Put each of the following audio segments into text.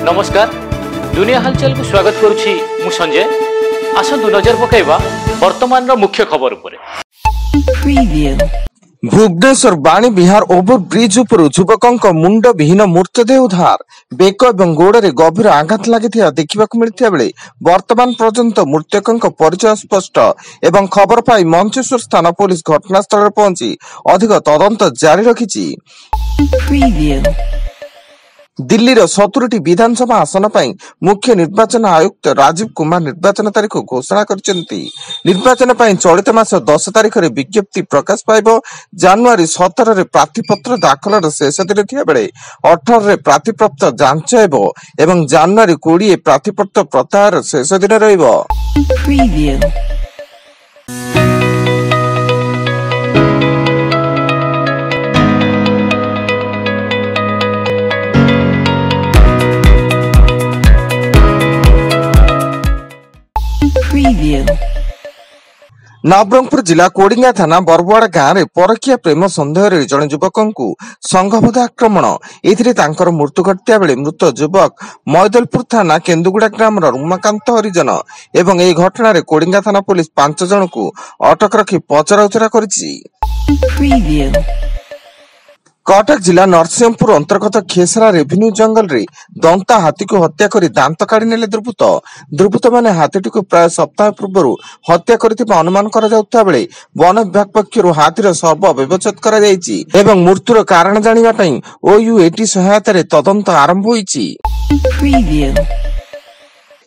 नमस्कार दुनिया हालचाल को स्वागत करुछि मु संजय। आसंतु नजर पकाइबा वर्तमान रो मुख्य खबर उपरे। भुवनेश्वर बाणी विहार ओभर ब्रिज उपर युवक मुंड विहीन मृतदेह उद्धार। बेक और गोड़े गभीर आघात लगी देखा मिलता बेले वर्तमान पर्यंत मृतक परिचय स्पष्ट एवं खबर पाई मंचेश्वर स्थान पुलिस घटनास्थल पहुंची अधिक तदंत जारी रखी। दिल्ली 17टी विधानसभा आसन पर मुख्य निर्वाचन आयुक्त राजीव कुमार निर्वाचन तारीख घोषणा करछन्ती। निर्वाचन पर चलित मास 10 तारीख रे विज्ञप्ति प्रकाश पाइबो। जनवरी 17 रे प्रार्थीपत्र दाखलर शेष दिन थिया बेले 18 रे प्रार्थीपत्र जांच हेबो एवं जनवरी 20 प्रार्थीपत्र प्रत्याहार शेष दिन रहइबो। नवरंगपुर जिला कोडिंगा थाना बरवाड़ा गांव में परकिया प्रेम सन्देह जड़े युवक संघबद्ध आक्रमण एथिरे मृत्यु घटिया बेले मृत युवक मैदलपुर थाना केन्दुगुड़ा ग्राम उमाकांत हरिजन एवं यह घटना कोडिंगा थाना पुलिस 5 जन को अटक रखी पचराउचरा करिछि। कटक जिला नरसिंहपुर अंतर्गत खेसरा रेभिन्यू जंगल रे दंता हाथी को हत्या करी दांत काढ़ी नेले दुर्बृत्त माने हाथीटी को प्राय सप्ताह पूर्व हत्या करथिबा अनुमान करा जाउता बेले वन विभाग पक्षरु हाथीर शव व्यवच्छेद करा जायछि एवं मृत्युर कारण जानिबा पई ओयूएटी सहायता रे तदंत आरंभ होईछि।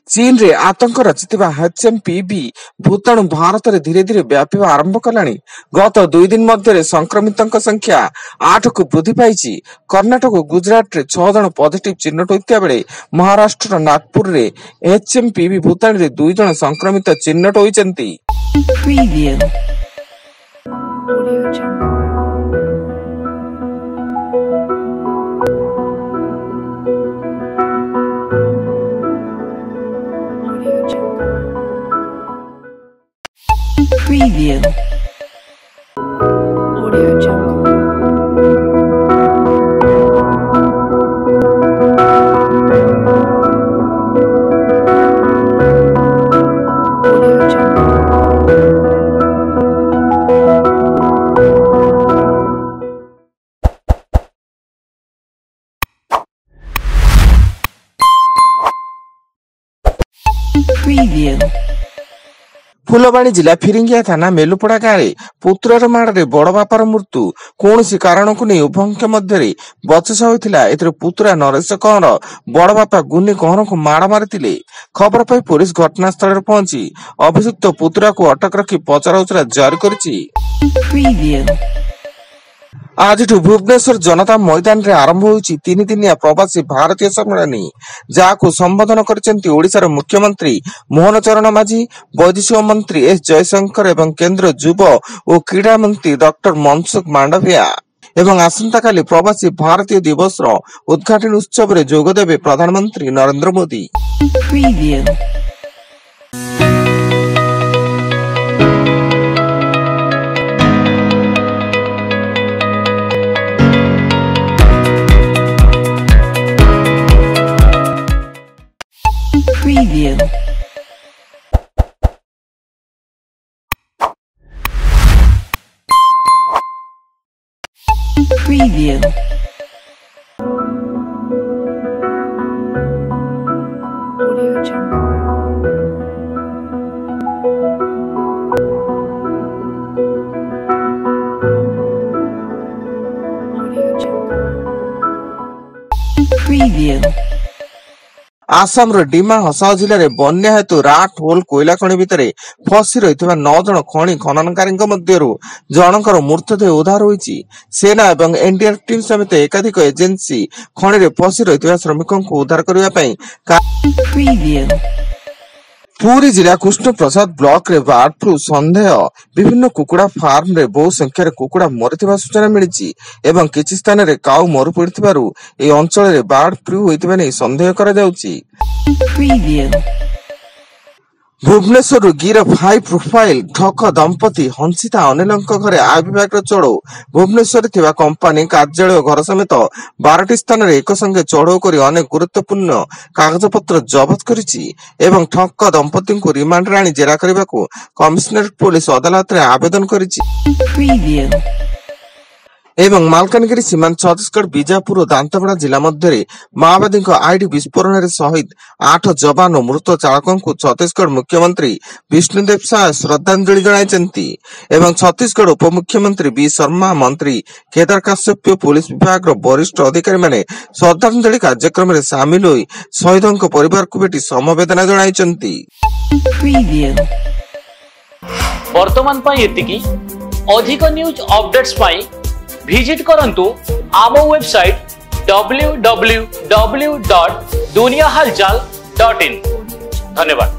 चीन रे आतंक रचिथिबा एचएमपीवी भूताणु भारत रे धीरे धीरे व्यापिबा आरंभ कलानी। गत 2 दिन मध्य संक्रमितों संख्या 8 को वृद्धि पाई। कर्नाटक और गुजरात रे 6 जन पॉजिटिव चिन्हित होता बेले महाराष्ट्र नागपुर रे एचएमपीवी भूताणु रे 2 जन संक्रमित चिन्हित होइचंती। Preview. Audio Jungle. Audio Jungle. Preview. Phulbani जिला फिरिंगिया थाना मेलुपड़ा गाँव में पुत्रर माड़े बड़ बापार मृत्यु कौन कारण को नहीं उभय मध्य बचसा होता। एथरे पुत्रा नरेश कौर बड़ बापा गुनी कौर को माड़ मारी। खबर पाई पुलिस घटनास्थल पहुंची अभियुक्त पुत्रा को अटक रखी पचराउचरा जारी कर। आज भुवनेश्वर जनता मैदान रे आरंभ होइछि 3 दिनिया प्रवासी भारतीय सम्मेलन जाको संबोधन करछन्ती ओडिशार मुख्यमंत्री मोहन चरण माझी, वैदेशिक मंत्री एस जयशंकर एवं केंद्र युव और क्रीड़ा मंत्री डॉक्टर मनसुख मांडविया एवं आसंता काली प्रवासी भारतीय दिवस रो उद्घाटन उत्सव रे जोग देबे प्रधानमंत्री Narendra Modi. Preview. Preview. Audio Jungle. Audio Jungle. Preview. Assam रो डिमा हसाओ जिले में बन्या हेतु राट होल कोयला खनि भितर फसी रही 9 जन खनि खननकारी जनकर मृतदेह उद्धार होइछि। सेना एवं एनडीआरएफ टीम समेत एकाधिक एजेंसी खनि रे फसी रही श्रमिकों को उद्धार करने पुरी जिला कृष्ण प्रसाद ब्लॉक रे बर्ड फ्लू संदेह विभिन्न कुकुड़ा फार्म रे बहु संख्यार कुकुड़ा मरिथिबा सूचना मिलिछि एवं किछि स्थान रे काउ मरु पड़िथिबारु ए अंचल रे बर्ड फ्लू होइतिबा नै संदेह करा जाउछि। ଭୁବନେଶ୍ୱରରୁ ଗିରଫ ହାଇ ପ୍ରୋଫାଇଲ ଠକ ଦମ୍ପତି ହଂସିତା ଅନିଲଙ୍କ ଘରେ ଆୟ ବିଭାଗର ଚଢ଼ଉ। ଭୁବନେଶ୍ୱରରେ ଥିବା କମ୍ପାନୀ କାର୍ଯ୍ୟାଳୟ ଘର ସମେତ 12ଟି ସ୍ଥାନରେ ଏକସଙ୍ଗେ ଚଢ଼ଉ କରି ଅନେକ ଗୁରୁତ୍ୱପୂର୍ଣ୍ଣ କାଗଜପତ୍ର ଜବତ କରିଛି ଏବଂ ଠକ ଦମ୍ପତିଙ୍କୁ ରିମାଣ୍ଡରେ ଆଣି ଜେରା କରିବାକୁ କମିଶନରେଟ ପୋଲିସ ଅଦାଲତରେ ଆବେଦନ କରିଛି। Preview. ଏବଂ ମାଲକାନଗିରି ସୀମାନ୍ତ ଛତିଶଗଡ଼ ବିଜାପୁର ଓ ଦାନ୍ତପଡ଼ା ଜିଲ୍ଲା ମଧ୍ୟରେ ମାଓବାଦୀଙ୍କ ଆଇଡି ବିସ୍ଫୋରଣରେ ଶହୀଦ 8 ଯବାନ ଓ ମୃତ ଚାଳକଙ୍କୁ ଛତିଶଗଡ଼ ମୁଖ୍ୟମନ୍ତ୍ରୀ ବିଷ୍ଣୁଦେବ ସାଏ ଶ୍ରଦ୍ଧାଞ୍ଜଳି ଜଣାଇଛନ୍ତି ଏବଂ ଛତିଶଗଡ଼ ଉପମୁଖ୍ୟମନ୍ତ୍ରୀ ବି ଶର୍ମା, ମନ୍ତ୍ରୀ କେଦାର କାଶ୍ୟପ, ପୋଲିସ ବିଭାଗର ବରିଷ୍ଠ ଅଧିକାରୀମାନେ ଶ୍ରଦ୍ଧାଞ୍ଜଳି କାର୍ଯ୍ୟକ୍ରମରେ ସାମିଲ ହୋଇ ଶହୀଦଙ୍କ ପରିବାରକୁ ଭେଟି ସମବେଦନା ଜଣାଇଛନ୍ତି। Preview. ବର୍ତ୍ତମାନ ପାଇଁ ଏତିକି। ଅଧିକ ନ୍ୟୁଜ୍ ଅପଡେଟ୍ସ ପାଇଁ ଭିଜିଟ୍ କରନ୍ତୁ ଆମ ୱେବସାଇଟ www.duniyahalchal.in। ଧନ୍ୟବାଦ।